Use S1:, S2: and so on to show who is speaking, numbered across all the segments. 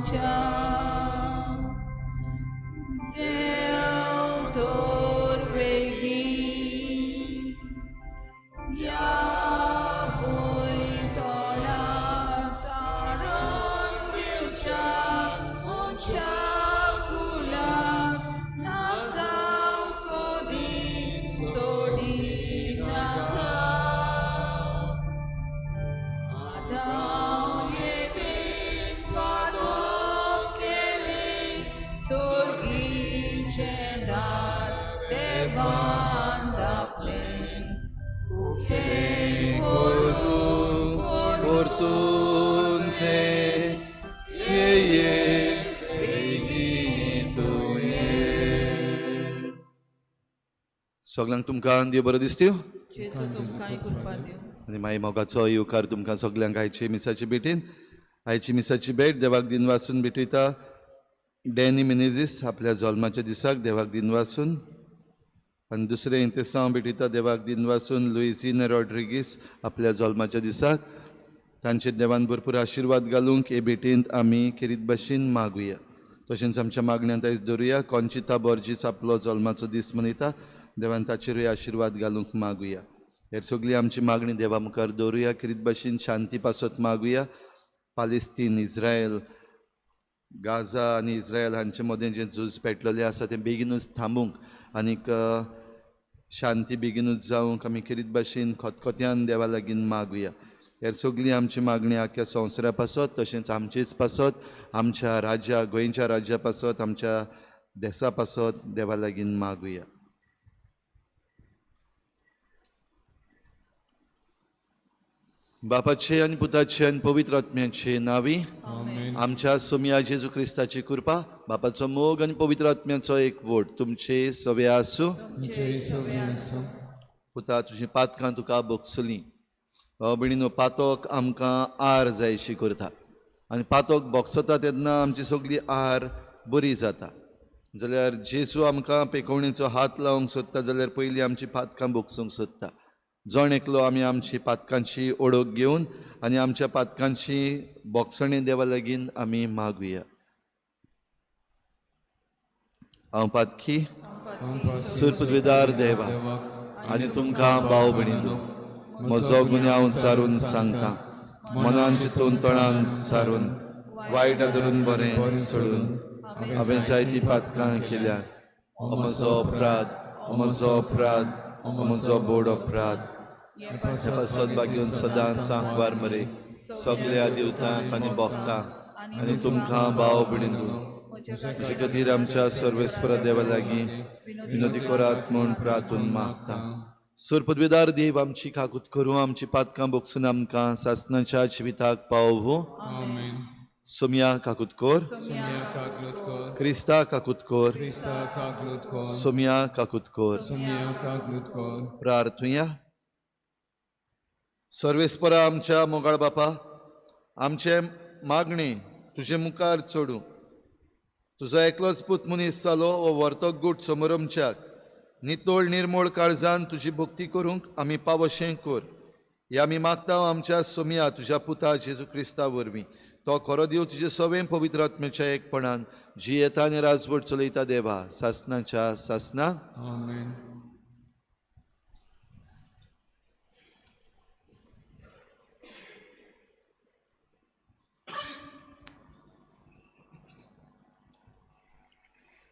S1: आमच्या देव तोर वेगी या बोलतोला तारण दिवच्या उंच्या कुला नाचाव कधी सोडी नाका आदाव येबीन वादो केले सोर्गीचे दार देवान दापले उठे
S2: परतून ते ये बेगीन तूं ये. सगळ्यांक तुमकां देव बरो दिसत्यो
S1: जेसू तुमकां कृपा दिवं.
S2: आनी मागीर मोगाचो येवकार तुमकां सगळ्यांक आयचे मिसाची भेटीन. आयची मिसाची भेट देवाक दिन वाचून भेटयता डॅनी मेनेझीस आपल्या जल्माच्या दिसाक देवाक दिन वाचून. आनी दुसरें इंतेसांव भेटयता देवाक दिन वाचून लुइसिना रॉड्रिगीस आपल्या जल्माच्या दिसाक. तांचे देवान भरपूर आशिर्वाद घालूंक हे भेटींत आमी खेरीत भाशेन मागुया. तशेंच आमच्या मागण्यांत आयज दवरुया. कॉन्चिता बॉर्जीस आपलो जल्माचो दीस मनयता. देवान ताचेरूय आशिर्वाद घालूंक मागुया. हेर सगळी आमची मागणी देवा मुखार दवरुया. खेरीत भाशेन शांती पासत मागुया. पालेस्तीन, इस्रायल, गाझा आनी इस्रायल हांचे मदें जें झूज पेटलेलें आसा तें बेगीनूच थांबूंक आनीक शांती बेगीनूच जावंक आमी खेरीत भाशेन खतखत्यान देवा लागीं मागुया. हेर सगळी आमची मागणी आख्या संवसारा पासत तशेंच आमचीच पासत आमच्या राज्या गोंयच्या राज्या पासत आमच्या देशा पासत देवा लागीं मागुया. बापाचे आनी पुताचे आनी पवित्र आत्म्याचे नांवी आमच्या सोम्या जेजू क्रिस्ताची कृपा बापाचो मोग आनी पवित्र आत्म्याचो एकवट तुमचे सवे आसूं. पुता तुजी पातकां तुका भोगसलीं. भयणीनो पातोक आमकां आर जायशी करता आनी पातोक भोगसता तेन्ना आमची सगळी आर बरी जाता. जाल्यार जेजू आमकां पेकवणेचो हात लावंक सोदता जाल्यार पयलीं आमची पातकां भोगसूंक सोदता. जण एकलो आमी आमची पातकांची ओळख घेवन आनी आमच्या पातकांची भोगसणी देवा लागीं आमी मागुया. हांव पातकी सुरपदार देवा आनी तुमकां भाव भयणीनो म्हजो गुन्यांव हांव चारून सांगता. मनान चिंतून तोंडान सारून वायट धरून बरें सोडून हांवें जायतीं पातकां केल्या. म्हजो अपराध म्हजो बोड अपराध. सदभाग घेवन सदांच सांकवार मरे सगळ्या देवतांक आनी भक्तांक आनी तुमकां भाव भयणीनो म्हजे खातीर आमच्या सर्वेस्पर देवा लागीं विनोदी करात म्हूण प्रार्थून मागता. सुरपदवेदार देव आमची काकूत करूं आमची पातकां भोगसून आमकां सासणाच्या जिविताक पावोवं. सोम्या काकूत कोर क्रिस्ता काकूत कोर सोम्या काकूत कोर. प्रार्थुया. सर्वेस्परा आमच्या मोगाळ बापा आमचे मागणी तुजे मुखार चोडूं. तुजो एकलोच पूत मनीस जालो वो वर्तक गूट समोर आमच्याक नितोळ निर्मोळ काळजान तुजी भक्ती करूंक आमी पावशें कोर. हे आमी मागता आमच्या सोम्या तुज्या पुता जेजू क्रिस्ता वरवीं. तो खरो देव तुजे सवें पवित्र आत्म्याच्या एकपणान जी येता आनी राजवट चलयता देवा सासणाच्या सासना.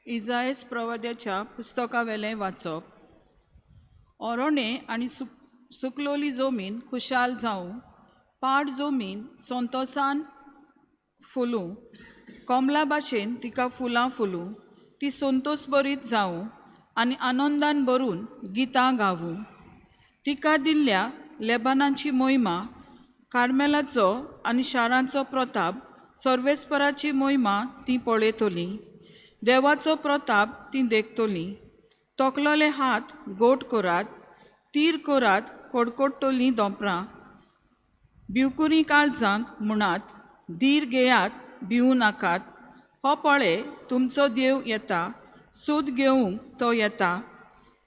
S1: इजायस प्रवाद्याच्या पुस्तकावेलें वाचप. ओरोणे आनी सुकलोली जमीन खुशाल जावं पाड जमीन संतोषान फुलूं कमला भाशेन तिका फुलां फुलूं ती संतोष बरीत जावं आनी आनंदान भरून गितां गावूं. तिका दिल्ल्या लेबानाची मोहिमा कार्मेलाचो आनी शारांचो प्रताप सर्वेस्पराची मोहिमा ती पळयतली. देवाचो प्रताप ती देखतली. तोकलोले हात गोट करात तीर करात कडकडटलीं दोंपरां. भिवकुरी काळजांक म्हणात धीर घेयात भिवू नाकात. हो पळय तुमचो देव येता सूद घेवंक तो येता.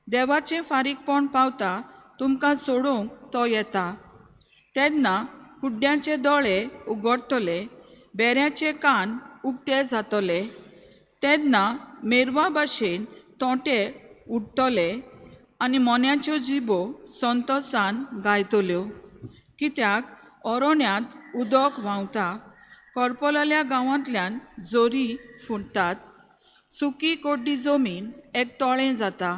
S1: देवाचें फारीकपण पावता तुमकां सोडूंक तो येता. तेन्ना कुड्ड्यांचे दोळे उगडटले बेऱ्याचे कान उक्ते जातले तेन्ना मेरवा भाशेन तोंटे उडटले आनी मोन्याच्यो जिबो संतोसान गायतल्यो, कित्याक अरोण्यात उदक व्हांवता, करपलाल्या गांवांतल्यान जोरी फुटतात, सुकी कोड्डी जमीन एक तोळें जाता,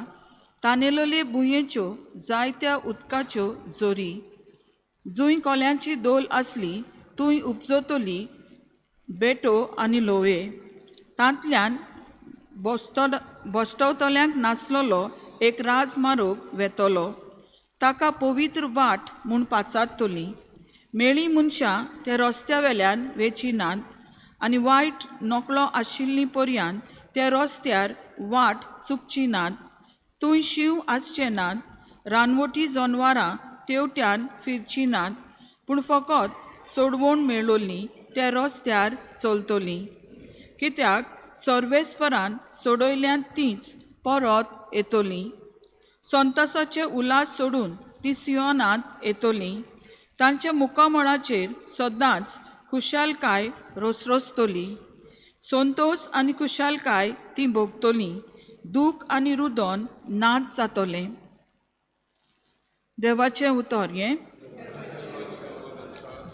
S1: तांदेलोले भुंयेच्यो जायत्या उदकाच्यो जोरी. जुंय कोल्यांची दोल आसली थंय उपजतली बेटो आनी लोवे. तांतल्यान बोश्टवतल्यांक नासलोलो एक राजमार्ग वेतलो, ताका पवित्र वाट म्हूण पाचारतली. मेळी मनशां ते रस्त्या वेल्यान वेचिनात आनी वायट नोकळो आशिल्लीं पर्यान ते रस्त्यार वाट चुकची नात. थंय शीव आसचे नात, रानवटी जनवारां तेवट्यान फिरची नात, पूण फकत सोडवण मेळ्ळोली त्या रस्त्यार चलतलीं, कित्याक सर्वेस्परान सोडयल्यान तींच परत येतलीं. संतोसाचे उलास सोडून तीं सियोनांत येतलीं. तांच्या मुखामळाचेर सदांच खुशालकाय रोसरोसतली. संतोस आनी खुशालकाय तीं भोगतलीं. दूख आनी रुदन नाच जातलें. देवाचें उतर हें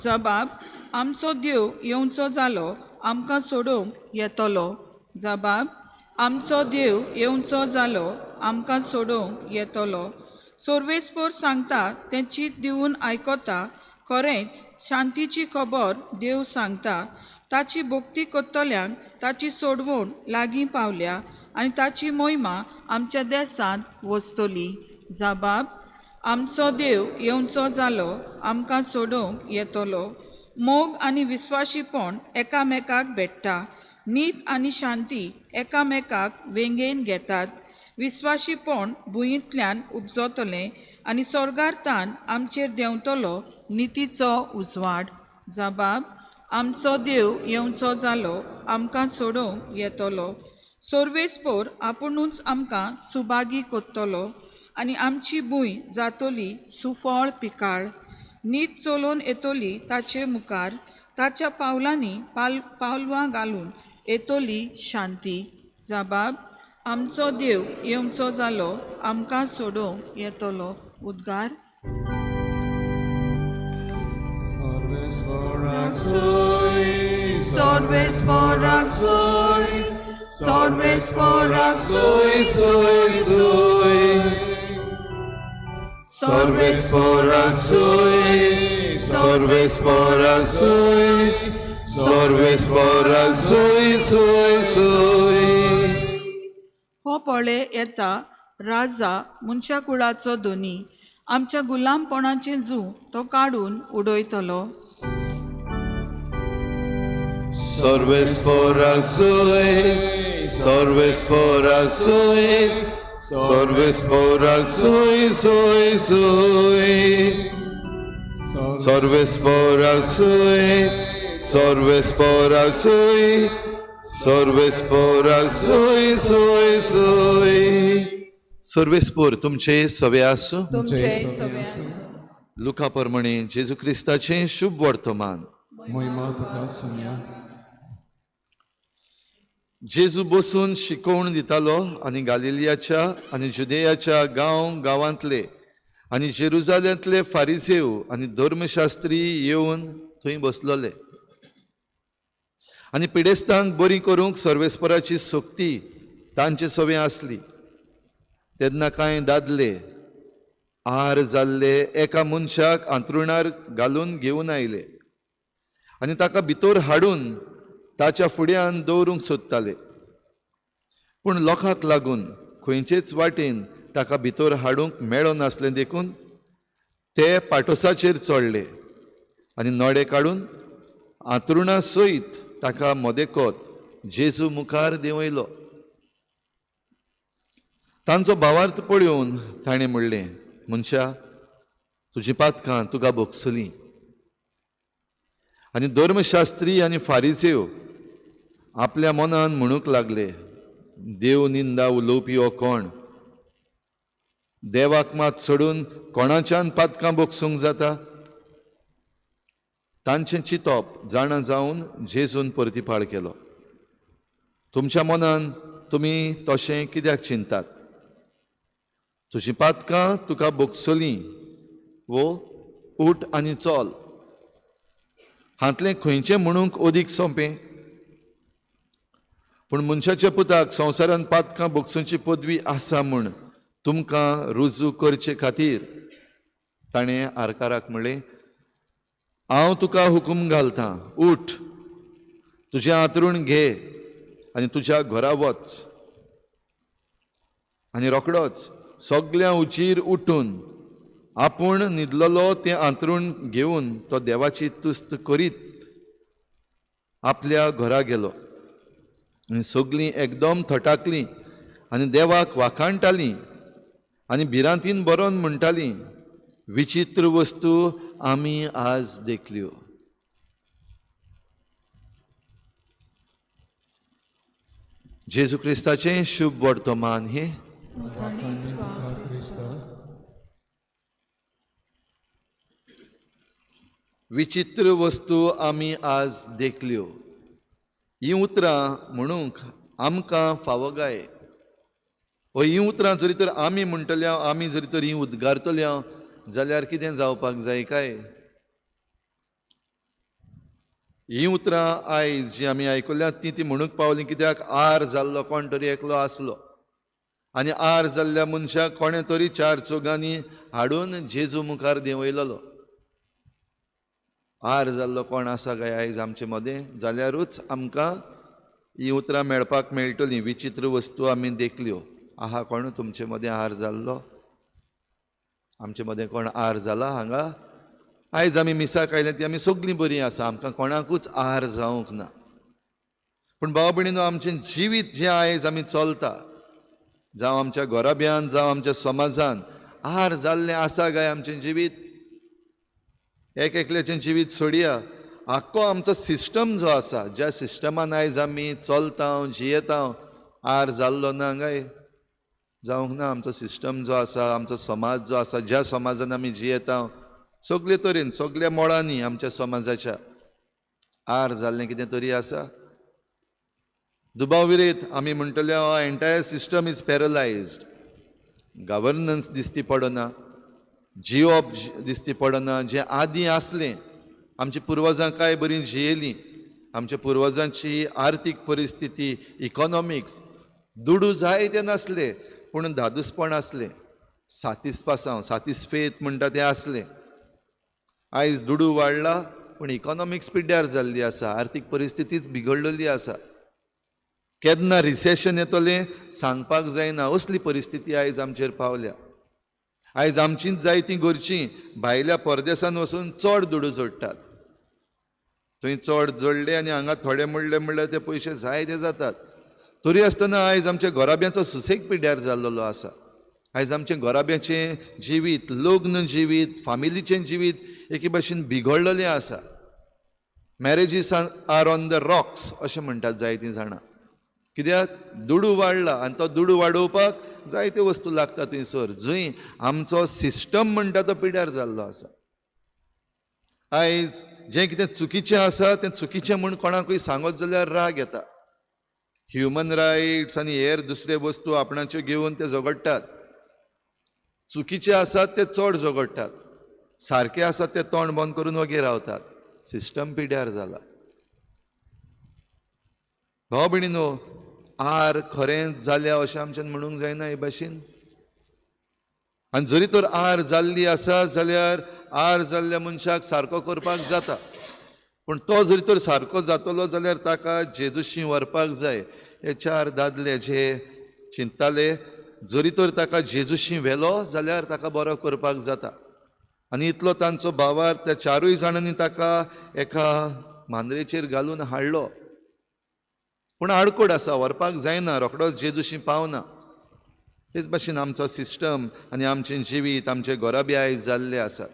S1: जबाब. आमचो देव येवचो जालो आमकां सोडूंक येतलो. जबाब. आमचो देव येवचो जालो आमकां सोडूंक येतलो. सर्वेस्पर सांगता तें चीत दिवन आयकता. खरेंच शांतीची खबर देव सांगता. ताची भक्ती करतल्यांक ताची सोडवण लागीं पावल्या आनी ताची महिमा आमच्या देशांत वचतली. जबाब. आमचो देव येवचो जालो आमकां सोडूंक येतलो. मोग आनी विस्वाशीपण एकामेकाक भेटता. नीत आनी शांती एकामेकाक वेंगेन घेतात. विस्वाशीपण भुंयींतल्यान उपजतलें आनी स्वर्गार्थान आमचेर देंवतलो नितीचो उजवाड. जबाब. आमचो देव येवचो जालो आमकां सोडूंक येतलो. सर्वेस्पर आपुणूच आमकां सुभागी करतलो आनी आमची भूंय जातली सुफळ पिकाळ. नीत चलोवन येतली ताचे मुखार. ताच्या पावलांनी पावलां घालून येतली शांती. जबाब. आमचो देव येवचो जालो आमकां सोडूंक येतलो. उद्गार.
S3: Sorvesporak soy,
S1: Sorvesporak soy, Sorvesporak
S2: soy, soy, soy. Sorvesporak soy, Sorvesporak soy, Sorvesporak soy, soy, soy.
S1: हो पळे येता राजा मनशा कुळाचो धोनी. आमच्या गुलामपणाचें जू तो काडून उडयतलो.
S2: Sorvesporak soy, Sorvesporak soy, Sorvesporak soy, soy, soy. Sorvesporak soy, Sorvesporak soy, Sorvesporak soy, soy, soy. सर्वेस्पोर तुमचे सवे आसूं.
S1: तुमचे सवे आसूं.
S2: लुका प्रमाणे जेजू क्रिस्ताचें शुभ वर्तमान.
S3: महिमा तुका सुन्या.
S2: जेजू बसून शिकोवण दितालो आनी गालिलियाच्या आनी जुदेयाच्या गांवांतले आनी जेरुजालेंतले फारिसेव आनी धर्मशास्त्री येवन थंय बसलोले. आनी पिडेस्तांक बरी करूंक सर्वेस्पराची सोक्ती तांचे सवे आसली. तेन्ना कांय दादले आर जाल्ले एका मनशाक अंथरुणार घालून घेवन आयले आनी ताका भितर हाडून ताच्या फुड्यान दवरूंक सोदताले. पूण लोकांक लागून खंयचेच वाटेन ताका भितर हाडूंक मेळो नासलें देखून ते पाटोसाचेर चडले आनी नोडे काडून अंथरुणा सयत ताका मोदेकोत जेजू मुखार देंवयलो. तांचो भावार्थ पळोवन ताणें म्हणलें, मनशा तुजी पातकां तुका भोगसलीं. आनी धर्मशास्त्री आनी फारिसेव आपल्या मनान म्हणूंक लागले, देव निंदा उलोवपी हो कोण? देवाक मात सोडून कोणाच्यान पातकां भोगसूंक जाता? तांचें चिंतप जाणा जावन जेजून परतीपाळ केलो. तुमच्या मनान तुमी तशें कित्याक चिंतात? तुजीं पातकां तुका बोगसलीं वो उठ आनी चल. हातलें खंयचें म्हणूंक ओदीक सोंपें? पूण मनशाच्या पुताक संवसारान पातकां बोगसूंची पदवी आसा म्हूण तुमकां रुजू करचे खातीर ताणें आरकाराक म्हणलें, हांव तुका हुकूम घालतां, उठ, तुजें आंतरूण घे आनी तुज्या घरा वच. आनी रोखडोच सगळ्या उजीर उठून आपूण न्हिदलोलो तें आंतरूण घेवन तो देवाची तुस्त करीत आपल्या घरा गेलो. आनी सगळीं एकदम थटाकलीं आनी देवाक वाखाणटालीं आनी भिरांतीन बरोवन म्हणटालीं, विचित्र वस्तू आमी आज देखल्यो. जेजू क्रिस्ताचें शुभ वर्तमान हे विचित्र वस्तू आमी आज देखल्यो. ही उतरां म्हणूंक आमकां फावो गाय. ही उतरां जरी तर आमी म्हणटल्या, आमी जरी तर ही उद्गारतल्या जाल्यार कितें जावपाक जाय काय? ही उतरां आयज जी आमी आयकल्यात ती म्हणूंक पावलीं कित्याक आर जाल्लो कोण तरी एकलो आसलो आनी आर जाल्ल्या मनशाक कोणें तरी चार चौगांनी हाडून जेजू मुखार देंवयलोलो. आर जाल्लो कोण आसा काय आयज आमचे मदें? जाल्यारूच आमकां ही उतरां मेळपाक मेळटलीं. विचित्र वस्तू आमी देखल्यो. आहा कोण तुमचे मदें आर जाल्लो? आमचे मदें कोण आर जाला हांगा? आयज आमी मिसाक आयल्या ती आमी सगळीं बरीं आसा, आमकां कोणाकूच आर जावंक ना. पूण भाव भयणीनो, आमचें जिवीत जें आयज आमी चलता, जावं आमच्या घोराब्यान जावं आमच्या समाजान, आर जाल्लें आसा काय आमचें जिवीत? एक एकल्याचें जिवीत सोडया, आख्खो आमचो सिस्टम जो आसा, ज्या सिस्टमान आयज आमी चलता जियेता, आर जाल्लो ना काय? जावंक ना. आमचो सिस्टम जो आसा, आमचो समाज जो आसा, ज्या समाजान आमी जियेता, सगळे तरेन सगळ्या मोळांनी आमच्या समाजाच्या आर जाल्लें कितें तरी आसा. दुबाव विरेत आमी म्हणटले एंटायर सिस्टम इज पॅरलायज्ड. गव्हर्नन्स दिसती पडना, जियोप दिसती पडना. जें आदीं आसलें, आमची पुर्वजां काय बरीं जियेलीं, आमच्या पुर्वजांची आर्थीक परिस्थिती, इकॉनॉमिक्स दुडू जाय तें नासलें, पूण धादोसपण आसलें. सातिस्पासांव, सातिस्फेत म्हणटा तें आसलें. आयज दुडू वाडला पूण इकॉनॉमिक्स पिड्ड्यार जाल्ली आसा, आर्थीक परिस्थितीच बिगडलेली आसा. केन्ना रिसेशन येतलें सांगपाक जायना, असली परिस्थिती आयज आमचेर पावल्या. आयज आमचींच जायतीं घरचीं भायल्या परदेसान वचून चड दुडू जोडटात. थंय चड जोडले आनी हांगा थोडे म्हणल्यार ते पयशे जाय ते जातात. तरी आसतना आयज आमच्या घोराब्याचो सुसेग पिड्ड्यार जाल्लो आसा. आयज आमचें घोराब्याचें जिवीत, लग्न जिवीत, फामिलीचें जिवीत एके भाशेन बिगडलेलें आसा. मॅरेजीस आर ऑन द रॉक्स अशें म्हणटात जायतीं जाणां. कित्याक दुडू वाडला आनी तो दुडू वाडोवपाक जायत्यो वस्तू लागता थंयसर, जंय आमचो सिस्टम म्हणटा तो पिड्ड्यार जाल्लो आसा. आयज जें कितें चुकीचें आसा तें चुकीचें म्हूण कोणाकूय सांगत जाल्यार राग येता. ह्युमन रायट्स आनी हेर दुसरे वस्तू आपणाच्यो घेवन ते झगडटात. चुकीचे आसात ते चड झगडटात, सारके आसात ते तोंड बंद करून वगे रावतात. सिस्टम पिड्ड्यार जाला. भाव भयणीनो, आर खरेंच जाल्या अशें आमच्यान म्हणूंक जायना हे भाशेन. आनी जरी तर आर जाल्ली आसा जाल्यार आर जाल्ल्या मनशाक सारको करपाक जाता. पूण तो जरी तर सारको जातलो जाल्यार ताका जेजूशी व्हरपाक जाय. हे चार दादले जे चिंतताले, जरी तर ताका जेजूशी व्हेलो जाल्यार ताका बरो करपाक जाता. आनी इतलो तांचो भावार त्या चारूय जाणांनी ताका एका मांद्रेचेर घालून हाडलो. पूण आडकोड आसा, व्हरपाक जायना, रोखडोच जेजूशी पावना. हेच भाशेन आमचो सिस्टम आनी आमचें जिवीत, आमचे घोराबी आयज जाल्ले आसात.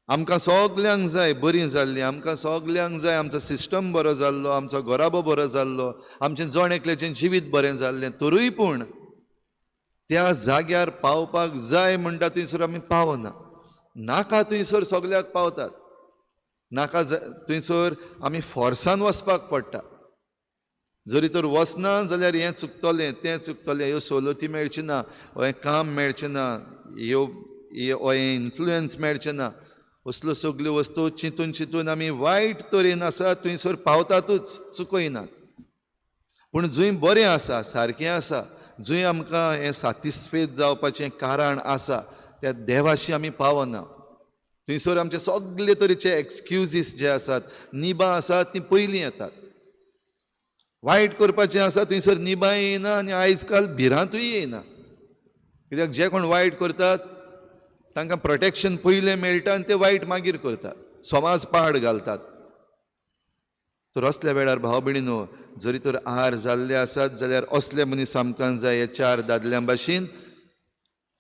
S2: आमकां सगल्यांक जाय बरीं जाल्लीं, आमकां सगल्यांक जाय आमचो सिस्टम बरो जाल्लो, आमचो घोराबो बरो जाल्लो, आमचें जण एकल्याचें जिवीत बरें जाल्लें. तरूय पूण त्या जाग्यार पावपाक जाय म्हणटा थंयसर आमी पावना. नाका थंयसर सगल्याक पावतात. नाका थंयसर आमी फोर्सान वचपाक पडटा. जरी तर वचना जाल्यार हें चुकतलें तें चुकतलें, ह्यो सवलती मेळची ना, हें काम मेळचें ना, हो इन्फ्लुयन्स मेळचें ना, असल्यो सगल्यो वस्तू चिंतून चिंतून आमी वायट तरेन आसा थंयसर पावतातूच, चुकयनात. पूण जंय बरें आसा, सारकें आसा, जंय आमकां हें सॅटिस्फायड जावपाचें कारण आसा, त्या देवाशी आमी पावना. थंयसर आमचे सगळे तरेचे एक्सक्युजीस जे आसात, निबां आसात, ती पयलीं येतात. वायट करपाचें आसा थंयसर निबाय येयना आनी आयज काल भिरांतूय येयना. कित्याक जे कोण वायट करतात तांकां प्रोटेक्शन पयलें मेळटा आनी ते वायट मागीर करतात, समाज पाड घालतात. तर असल्या वेळार भाव भयणीनो, जरी तर आहार जाल्ले आसात जाल्यार असले मनीस आमकां जाय, हे 4 दादल्यां भाशेन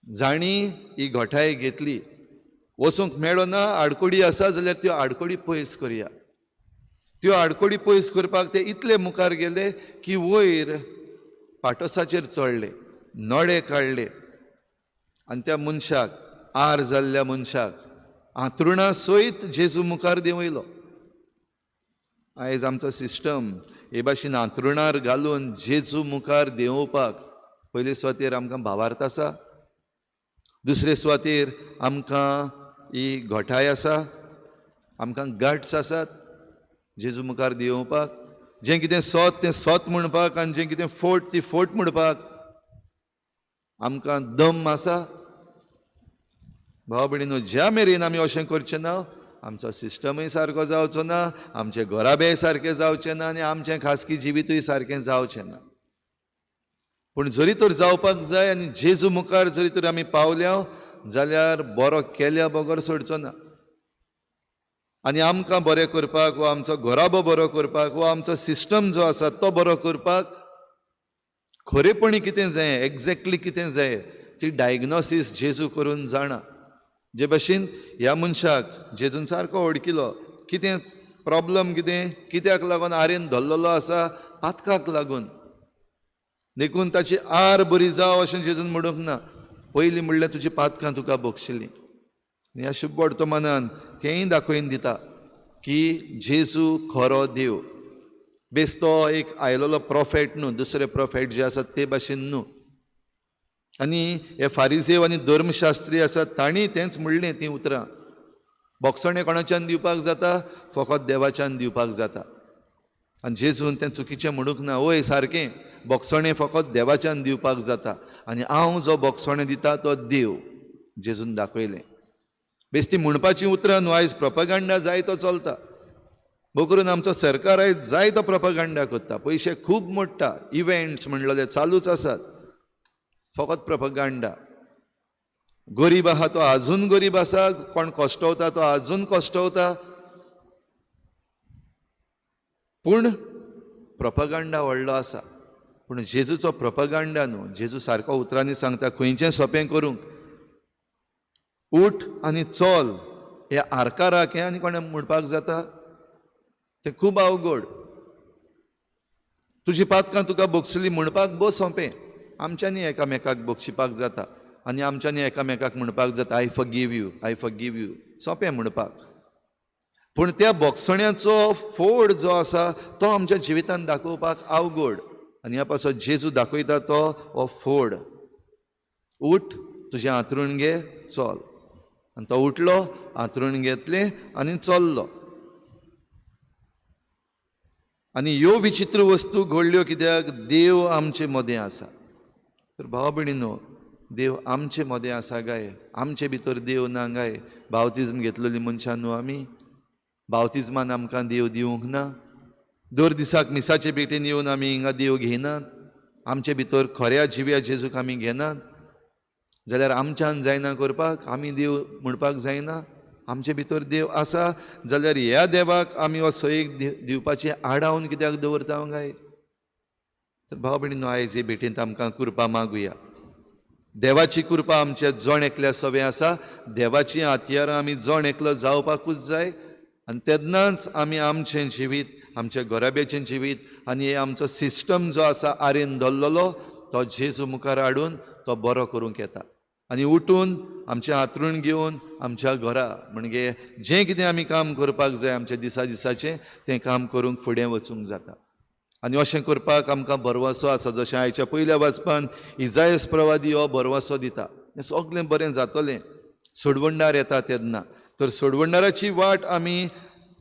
S2: जाणी ही घोटाय घेतली. वचूंक मेळो ना, आडकोडी आसा जाल्यार त्यो आडकोडी पयस करया. त्यो आडकोडी पयस करपाक ते इतले मुखार गेले की वयर पाटोसाचेर चडले, नडे काडले आनी त्या मनशाक, आर जाल्ल्या मनशाक आंथरुणा सयत जेजू मुखार देंवयलो. आयज आमचो सिस्टम हे भाशेन आंथरुणार घालून जेजू मुखार देंवोवपाक पयले सुवातेर आमकां भावार्थ आसा, दुसरे सुवातेर आमकां ही घोटाय आसा, आमकां गट्स आसात जेजू मुखार देंवोवपाक. जें कितें सोत तें सोत म्हणपाक आनी जें कितें फोट ती फोट म्हणपाक आमकां दम आसा. भाव भयणीनो, ज्या मेरेन आमी अशें करचें ना, आमचो सिस्टमूय सारको जावचो ना, आमचे घोराबेय सारकें जावचें ना आनी आमचें खासगी जिवीतूय सारकें जावचें ना. पूण जरी तर जावपाक जाय आनी जेजू मुखार जरी तर आमी पावल्या जाल्यार बरो केल्या बगर सोडचो ना. आनी आमकां बरें करपाक, वा आमचो घोराबो बरो करपाक, वा आमचो सिस्टम जो आसा तो बरो करपाक खरेपणी कितें जाय, एक्झॅक्टली कितें जाय, ती डायग्नोसीस जेजू करून जाणा. जे भाशेन ह्या मनशाक जेजून सारको वळखिलो, कितें प्रॉब्लम, कित्याक लागून आरेन धरलेलो आसा, पातकाक लागून. देखून ताची आर बरी जाव अशें जेजून म्हणूंक ना, पयलीं म्हणल्यार तुजी पातकां तुका भोगशिल्लीं. ह्या शुभ वर्तमानान तेंय दाखोवन दिता की जेजू खरो देव. बेस्तो एक आयलोलो प्रॉफेट न्हू, दुसरे प्रॉफेट जे आसात ते भाशेन न्हू. आनी हे फारिजेव आनी धर्मशास्त्री आसात तांणी तेंच म्हणलें तीं उतरां, बोगसणें कोणाच्यान दिवपाक जाता, फकत देवाच्यान दिवपाक जाता. आनी जेजून तें चुकीचें म्हणूंक ना, वय सारकें, बोगसणें फकत देवाच्यान दिवपाक जाता आनी हांव जो बोगसणें दिता तो देव, जेजून दाखयलें. बेश्टी म्हणपाची उतरां न्हू, आयज प्रोपगंडा जाय तो चलता. भोव करून आमचो सरकार आयज जाय तो प्रोपगंडा करता, पयशे खूब मोडटा, इव्हेंट्स म्हणलेले चालूच आसात, फकत प्रोपगंडा. गरीब आहा तो आजून गरीब आसा, कोण कश्टवता तो आजून कश्टवता, पूण प्रोपगंडा व्हडलो आसा. पूण जेजूचो प्रोपगंडा न्हू. जेजू सारको उतरांनी सांगता, खंयचें सोंपें करूंक, उठ आनी चल, हे आरकाराक हें आनी कोणें म्हणपाक जाता, तें खूब अवघड. तुजी पातकां तुका भोगसली म्हणपाक बो सोंपें. आमच्यांनी एकामेकाक भोगशिपाक जाता आनी आमच्यांनी एकामेकाक म्हणपाक जाता, I forgive you, I forgive you, सोंपें म्हणपाक. पूण त्या भोगसण्याचो फोड जो आसा तो आमच्या जिवितांत दाखोवपाक अवघड. आनी ह्या पासत जेजू दाखयता तो हो फोड. उठ, तुजें आंथरूण घे, चल. आनी तो उठलो, आंथरूण घेतलें आनी चल्लो. आनी ह्यो विचित्र वस्तू घडल्यो कित्याक, देव आमचे मदें आसा. तर भाव भयणीनो, देव आमचे मदें आसा गाय, आमचे भितर देव ना गाय. बावतिजम घेतलेली मनशां न्हू आमी, बावतिजमान आमकां देव दिवंक ना. दर दिसाक मिसाचे भेटेन येवन आमी हिंगा देव घेयनात, आमचे भितर खऱ्या जिव्या जेजूक आमी घेनात. जाल्यार आमच्यान जायना करपाक, आमी देव म्हणपाक जायना. आमचे भितर देव आसा जाल्यार ह्या देवाक आमी हो सयेक दिवपाचें आडावन कित्याक दवरता गाय. तर भाव भयणीनो, आयज हे भेटेंत आमकां कृपा मागुया. देवाची कृपा आमच्या जण एकल्या सवे आसा. देवाची हातयारां आमी जण एकलो जावपाकूच जाय. आनी तेन्नाच आमी आमचें जिवीत, आमच्या घोराब्याचें जिवीत आनी हे आमचो सिस्टम जो आसा आरेन धरलेलो, तो जेजू मुखार हाडून तो बरो करूंक येता. आनी उठून आमचें हातरूण घेवन आमच्या घरा, म्हणजे जें कितें आमी काम करपाक जाय आमच्या दिसा दिसाचें, तें काम करूंक फुडें वचूंक जाता. आनी अशें करपाक आमकां बरवासो आसा. जशें आयच्या पयल्या वाचपान इजायस प्रवादी हो बरवासो दिता. हें सगळें बरें जातलें सोडवणदार येता तेन्ना. तर सोडवणदाराची वाट आमी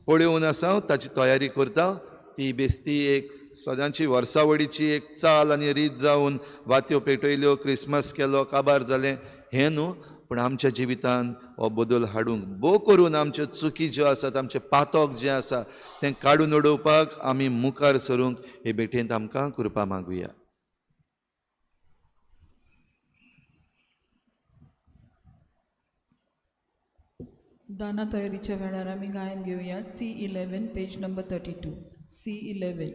S2: पळोवन आसा, ताची तयारी करता. ती बेश्टी एक सदांची वर्सावळीची एक चाल आनी रीत जावन वात्यो पेटयल्यो, क्रिसमस केलो, काबार जालें हें न्हू, पूण आमच्या जिवितान हो बदल हाडूंक भोव करून आमच्यो चुकी ज्यो आसात, आमचें पातक जें आसा तें काडून उडोवपाक आमी मुखार सरूंक हे भेटेंत आमकां कृपा मागुया.
S1: दाना तयारीच्या वेळार आमी गायन घेवया. C11 page number 32. C11.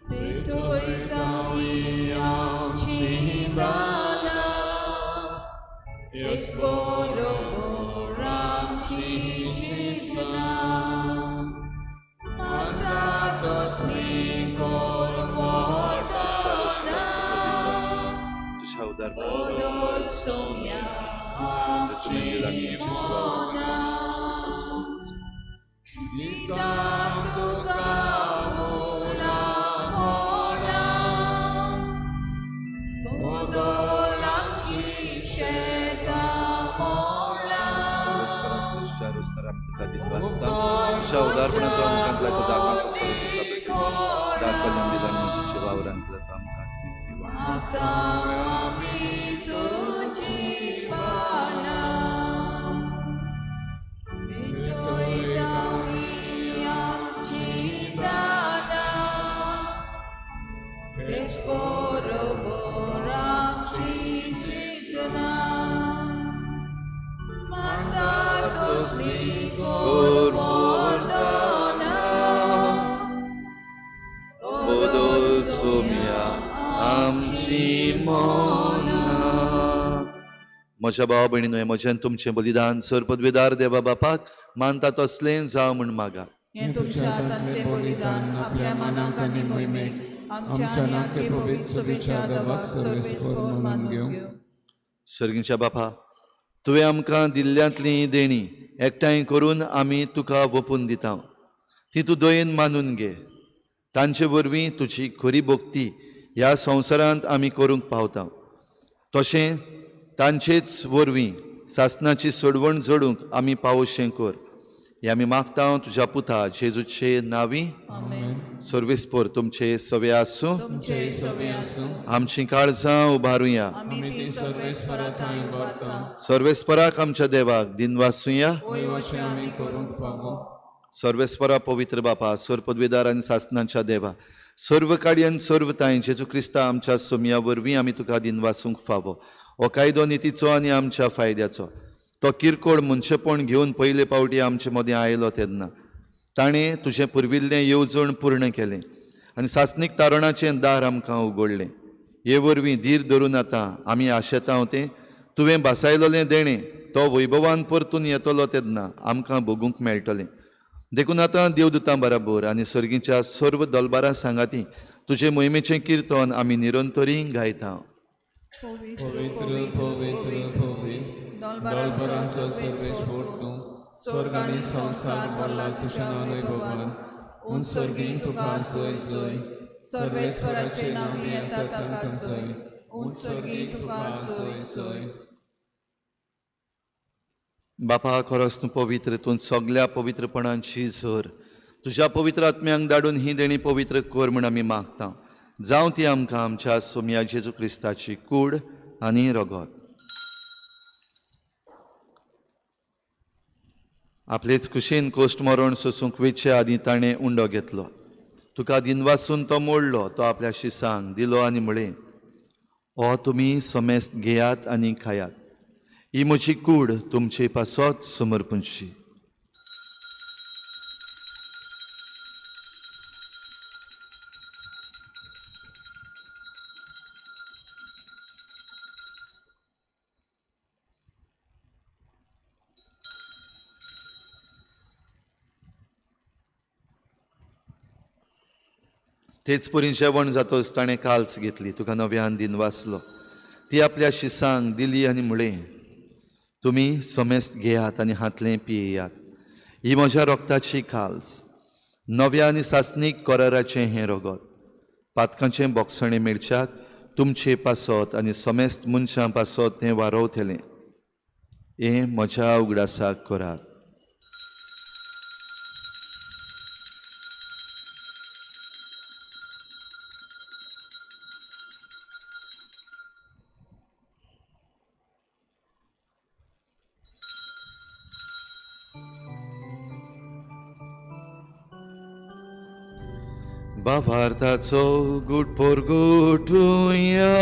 S3: Pytoj amci dana, jest borobo ramci citna, manda dosni korwotana,
S2: तुझ्या उदार
S1: odol somia amcimona, witam tuka fula fona, odol amci czeka mola.
S2: तुझ्या उदारपणात आमकां दाखांचो स्वरूप दाखोवन दिला म्हणजे वावरांतलो आमकां
S1: आता आमी तुझी पाना, भेटोयता आमी आमची दाना, तेच बरोबर आमची चिंतना, माता तसली गोड वरदाना,
S2: बदल सोम्या आमची मोना. म्हज्या भावा भयणीनो, म्हजें तुमचें बलिदान सर पदवीदार देवा बापाक मानता तसलें जावं म्हण मागा.
S1: हे तुमच्या हातांतले बलिदान आपल्या मनाक आनी मोहिमेक आमच्या आनी आख्खे पवित्र सभेच्या देवाक सर्वेस्पर मानून घेवं.
S2: सर्गीच्या बापा, तुवें आमकां दिल्ल्यांतली देणी एकठांय करून आमी तुका वपून दिता. ती तूं दयेन मानून घे. तांचे वरवीं तुजी खरी भोक्ती ह्या संवसारांत आमी करूंक पावता. तशें तांचेच वरवीं सासणाची सोडवण जोडूंक आमी पावोशें कर. हे आमी मागता तुज्या पुता जेजूचे नांवी.
S1: आमेन.
S2: सर्वेस्पर तुमचे सवे आसूं.
S1: तुमचे सवे आसूं.
S2: आमची काळजां उबारुया.
S1: आमी ती सर्वेस्पराक उबारता.
S2: सर्वेस्पराक आमच्या देवाक दिनवासुया.
S1: वय अशें आमी करूंक फावो.
S2: सर्वेस्परा पवित्र बापा, सर पदवीदार आनी सासणाच्या देवा, सर्व काडी आनी सर्व ताई जेजू क्रिस्ता आमच्या सोमया वरवीं आमी तुका दिनवासूंक फावो. हो कायदो नितीचो आनी आमच्या फायद्याचो. तो किरकोळ मनशेपण घेवन पयले पावटी आमचे मदें आयलो तेन्ना ताणें तुजें पुर्विल्लें येवजण पूर्ण केलें आनी सासणीक तारणाचें दार आमकां उगडलें. हे वरवीं धीर धरून आतां आमी आशेता तें तुवें भासायलोलें देणें तो वैभवान परतून येतलो तेन्ना आमकां भोगूंक मेळटलें. देखून आतां देवदूतां बराबर आनी सर्गीच्या सर्व दलबारां सांगाती तुजे मोहिमेचें कीर्तन आमी निरंतरी गायता.
S1: पवित्र
S3: Pavitru, pavitru, pavitru, dalbaranco सर्वेस्पर तूं, स्वर्ग आनी संसार भरला तुज्या वैभवान, उंचसर्गीं तुका जय जय, सर्वेस्पराचे नांव येता ताका जय, उंचसर्गीं तुका जय जय.
S2: बापा, खरोच तूं पवित्र, तूं सगळ्या पवित्रपणांची झर तुज्या पवित्र आत्म्यांक धाडून ही देणी पवित्र कर म्हण आमी मागता. जावं ती आमकां आमच्या सोमया जेजू क्रिस्ताची कूड आनी रगत. आपलेच कुशीन कोश्ट मरण सोसूंक वेचे आदी ताणें उंडो घेतलो. तुका दिनवासून तो मोडलो. तो आपल्या शिसांक दिलो आनी म्हळें, हो तुमी समेस्त घेयात आनी खायात. ही म्हजी कूड तुमचे पासत समर्पणशी. तेच परी जेवण जातोच ताणें काल्स घेतली, तुका नव्यान दिन वाचलो. ती आपल्या शिसांक दिली आनी म्हळें, तुमी समेस्त घेयात आनी हातलें पियेयात. ही म्हज्या रोगताची काल्स, नव्या आनी सासणीक कराराचें हें रगत. पातकांचें बोगसणें मेळच्याक तुमचे पासत आनी समेस्त मनशां पासत तें वारोवतलें. हें म्हज्या उगडासाक करात. भावार्थाचो गूट पोरगुटुया.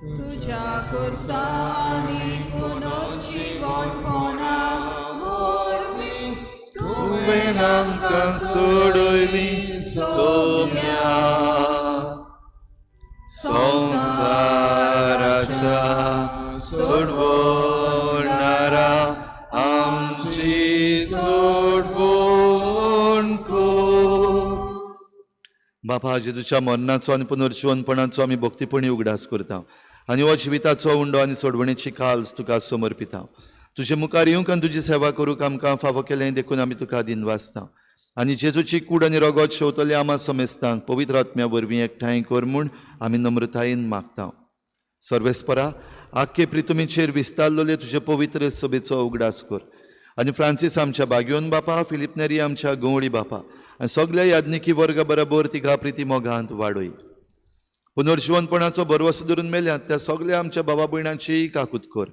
S1: तुझ्या कुर्सानी पुनर्जीवनपणा वरवीं
S2: तुवें आमकां सोडयली सोम्या. संवसाराच्या सोडवणारा आमची सोडवण कर. बापा, जेजूच्या मरणाचो आनी पुनर्जीवनपणाचो आमी भक्तीपणी उगडास करता आनी हो जिविताचो उंडो आनी सोडवणेची काल्स तुका समर्पिता. तुजे मुखार येवंक आनी तुजी सेवा करूंक आमकां फावो केलें देखून आमी तुका दिन वाचता. आनी जेजूची कूड आनी रगत शेवतले आमा समेस्तांक पवित्र आत्म्या वरवीं एकठांय कर म्हूण आमी नम्रतायेन मागता. सर्वेस्परा, आख्खे प्रितुमेचेर विस्तारलोले तुजे पवित्र सभेचो उगडास कर. आनी फ्रांसीस आमच्या बागयोन बापा, फिलिप नेरी आमच्या गवळी बापा आनी सगळ्या याज्ञिकी वर्गा बरोबर तिका प्रिती मोगांत वाडय. पुनर्जीवनपणाचो भरवसो धरून मेल्यात त्या सगळ्या आमच्या भावा भयणांची काकूत कर.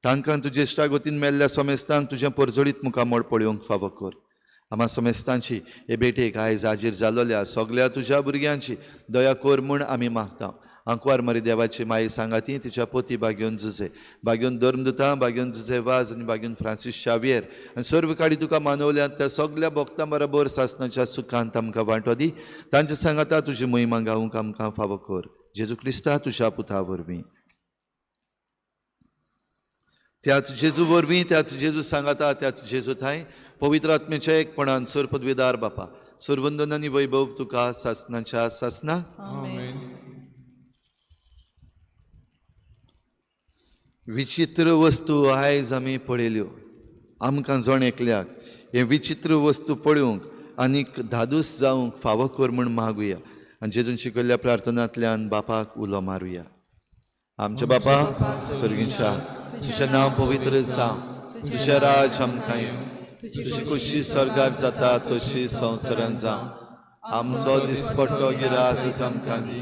S2: तांकां तुजे इश्टागतीन मेल्ल्या समेस्तांक तुजें परजळीत मुखामळ पळोवंक फावो कर. आमा समेस्तांची हे बेटेक आयज हाजीर जालोल्या सगळ्या तुज्या भुरग्यांची दया कर म्हूण आमी मागता. आंकवार मरी देवाची माई सांगाती तिच्या पोती बागयोन जुजे, बागयोन धर्मदुतां, बागयोन जुजे वाज आनी बागयोन फ्रांसीस शावियर आनी सर्व काडी तुका मानवल्यात त्या सगळ्या भक्तां बरोबर सासणाच्या सुखांत आमकां वांटो दी. तांच्या सांगाता तुजी महिमा गावूंक आमकां फावो कर. जेजू क्रिस्ता तुज्या पुता वरवीं. त्याच जेजू वरवीं, त्याच जेजू सांगाता, त्याच जेजू थंय पवित्र आत्म्याच्या एकपणान सर पदवीदार बापा, सर्वंदन आनी वैभव तुका सासणाच्या सासना.
S3: आमेन.
S2: विचित्र वस्तू आयज आमी पळयल्यो. आमकां जण एकल्याक हे विचित्र वस्तू पळोवंक आनीक धादूस जावंक फावो कर म्हूण मागुया. आनी जेजून शिकयल्ल्या प्रार्थनांतल्यान बापाक उलो मारुया. आमचे बापा स्वर्गीच्या, तुजें नांव पवित्र जावं, तुजें राज आमकां येवं, तुजी खुशी स्वर्गार जाता तशी संवसारांत जावं. आमचो दिसपट्टो गिरास आमकां दी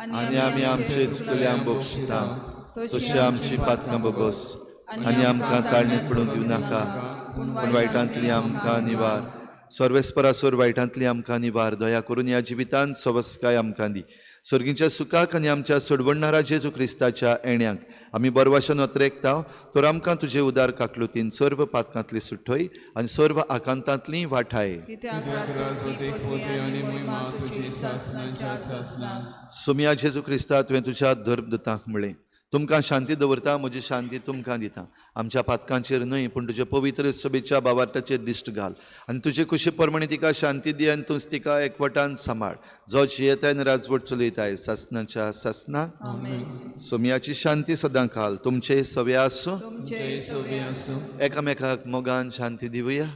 S2: आनी आमी आमचे चुकल्यांक बक्षिता तशी आमची पातकां बोगोस आनी आमकां ताळणेत पडूंक दिवं नाका, पूण वायटांतली आमकां निवार. सर्वेस्परासोर वायटांतली आमकां निवार. दया करून ह्या जिवितांत सवस्काय आमकां दी. सर्गीच्या सुखाक आनी आमच्या सोडवणारा जेजू क्रिस्ताच्या येण्याक आमी बरवाशान नत्रेकता. तर आमकां तुजे उदार काकलुतीन सर्व पातकांतली सुट्टय आनी सर्व आकांतांतली वाठाय. सुम्या जेजू क्रिस्ता तुवें तुज्या धर्मदुतांक म्हळें, तुमकां शांती दवरता, म्हजी शांती तुमकां दिता. आमच्या पातकांचेर न्हय पूण तुजे पवित्र सभेच्या भावार्थाचेर दिश्ट घाल आनी तुजे कुशी प्रमाणे तिका शांती दी आनी तूं तिका एकवटान सांबाळ. जो जियेताय आनी राजवट चलयताय सासणाच्या सासना. सोम्याची शांती सदां घाल. तुमचे सवे आसूं. एकामेकाक मोगान शांती दिवया.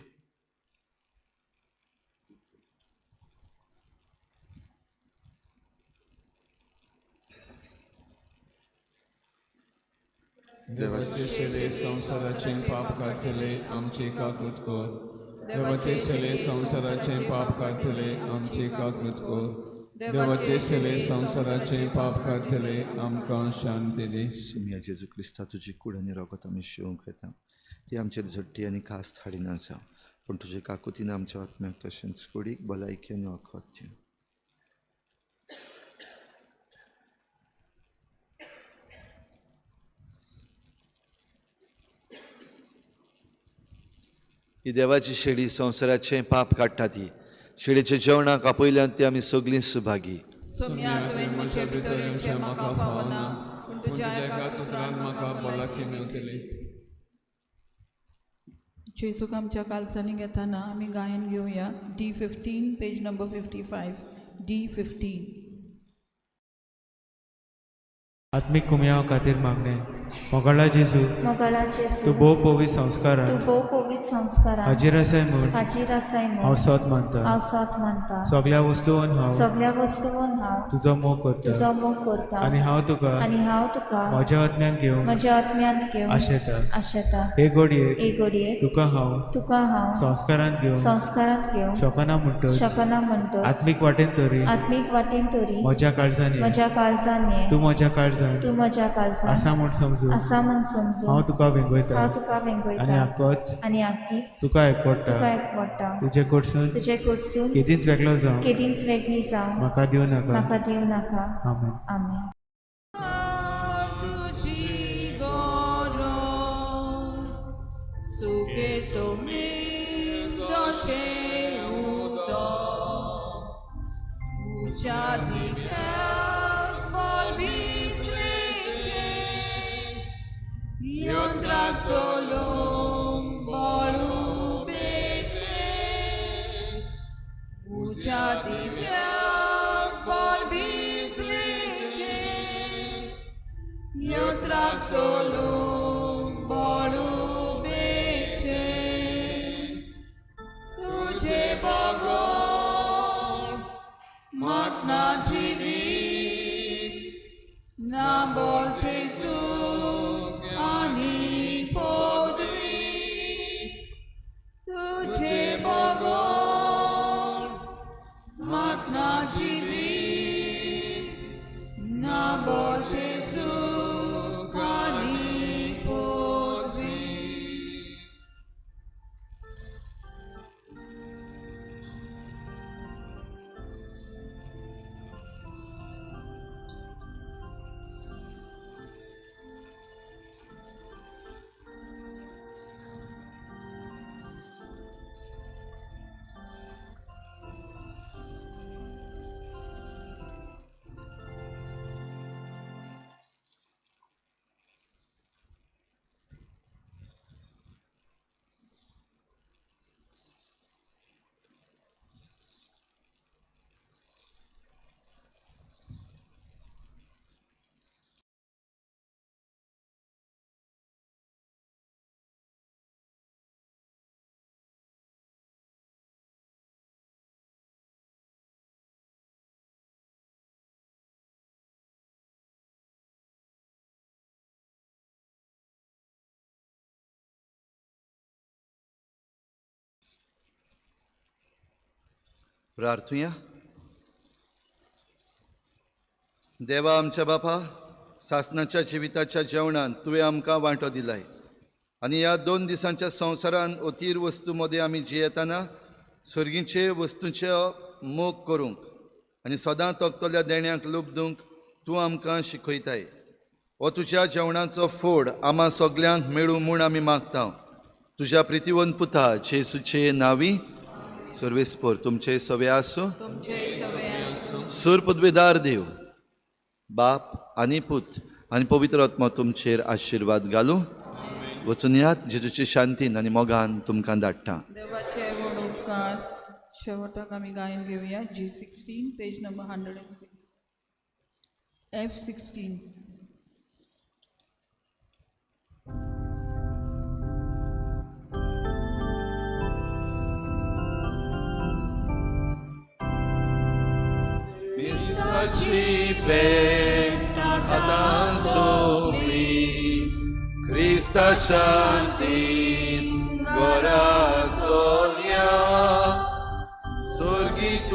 S3: देवाचे शेले संसाराचे पाप काढले आमचे काकृत कर. देवाचे शेले संसाराचे पाप काढले आमचे काकृत कर. देवाचे शेले संसाराचे पाप काढले आमकां शांती दे.
S2: सुम्या जेजू क्रिस्ता तुजी कूड आनी रगत आमी शिवंक येता. ती आमचेर झट्टी आनी खास थाळीन आसा, पूण तुजे काकुतीन आमच्या आत्म्याक तशेंच कुडीक भलायकी आनी वखद दी. ही देवाची शेळी संवसाराचें पाप काडटा. ती शेळीच्या जेवणाक आपयल्यान ती आमी सगळीं सुभागी.
S1: सोम्या तुवें म्हजे भितर येवचें म्हाका फावना, पूण तुज्या एका सुत्रान म्हाका भलायकी मेळटली. जेजूक आमच्या काल्सांनी घेताना आमी गायन घेवया D15 पेज नंबर 55. D15.
S3: आत्मिक कुमयाव खातीर मागणे मोगळा जेजू
S4: मोगळा
S3: तूं
S4: जेजू
S3: भोव पवित्र संस्कारांत
S4: तूं भोव पवित्र संस्कारांत
S3: हाजीर आसाय म्हूण
S4: हाजीर आसाय
S3: हांव
S4: म्हूण
S3: सोत मानता
S4: हांव सोत मानता
S3: सगळ्या वस्तूंत हांव
S4: सगळ्या वस्तूंत हांव
S3: तुजो मोग करता
S4: तुजो मोग करता
S3: आनी हांव तुका
S4: आनी हांव तुका
S3: म्हज्या आत्म्यान घेवन
S4: म्हज्या आत्म्यांत घेवन
S3: आशेता
S4: आशेता
S3: हे घडयेक
S4: एक घडयेक
S3: तुका हांव
S4: तुका हांव
S3: संस्कारांत घेवन
S4: संस्कारांत घेवन
S3: शकना म्हणटच
S4: शकना म्हणटच
S3: आत्मीक वाटेन तरी
S4: आत्मीक वाटेन तरी
S3: म्हज्या काळजांनी
S4: म्हज्या काळजान ये
S3: तूं म्हज्या काळजांत
S4: तूं म्हज्या काळजान
S3: आसा म्हूण समजून
S4: आसा म्हूण समजून
S3: हांव तुका वेंगयता
S4: हांव तुका
S3: आनी
S4: वेंगयता
S3: आक्कोच
S4: आनी आख्खीच
S3: तुका एकवडटा
S4: तुका एकवडटा
S3: तुजे कडसून
S4: तुजे कडसून
S3: केदींच वेगळो जावं
S4: केदींच वेगळी जावं
S3: म्हाका दिवं नाका
S4: म्हाका दिवं नाका
S3: आमेन
S4: आमेन
S1: तुझी गरज सुखे सोमीर जशे उदक उच्या दिव्याक विसरेचे यंत्राक चलोवंक बळुबेचे उच्या दिव्याक विसरेचे यंत्राक चलोवंक बळुबेचे तुझे बगोन मात ना जिवीत ना बोलचे सूख आनी पदवी तुझे बगोन मात ना जिवीत ना बोलचे सूख आनी पदवी.
S2: प्रार्थुया. देवा आमच्या बापा, सासणाच्या जिविताच्या जेवणान तुवें आमकां वांटो दिलाय आनी ह्या 2 दिसांच्या संवसारान अतीर वस्तू मदें आमी जियेतना सर्गीचे वस्तूंचे मोग करूंक आनी सदां तोगतल्या देण्याक लुबदूंक तूं आमकां शिकयताय. हो तुज्या जेवणाचो फोड आम्हा सगल्यांक मेळूं म्हूण आमी मागता. तुज्या प्रितीवंत पुता जेसूचे नांवी सर्वेस्पोर तुमचे सवे आसूं. सूर पदवेदार देव बाप आनी पूत आनी पवित्र आत्मा तुमचेर आशिर्वाद घालूं. वचून यात जेजूचे शांतीन आनी मोगान तुमकां धाडटा.
S1: देवाचे व्हड उपकार शेवटाक आमी गायन घेवया. G16 page number 106. F16.
S2: Misaci भेट आतां सोंपली, क्रिस्ता शांतीन घरा चोलया, सुर्गीक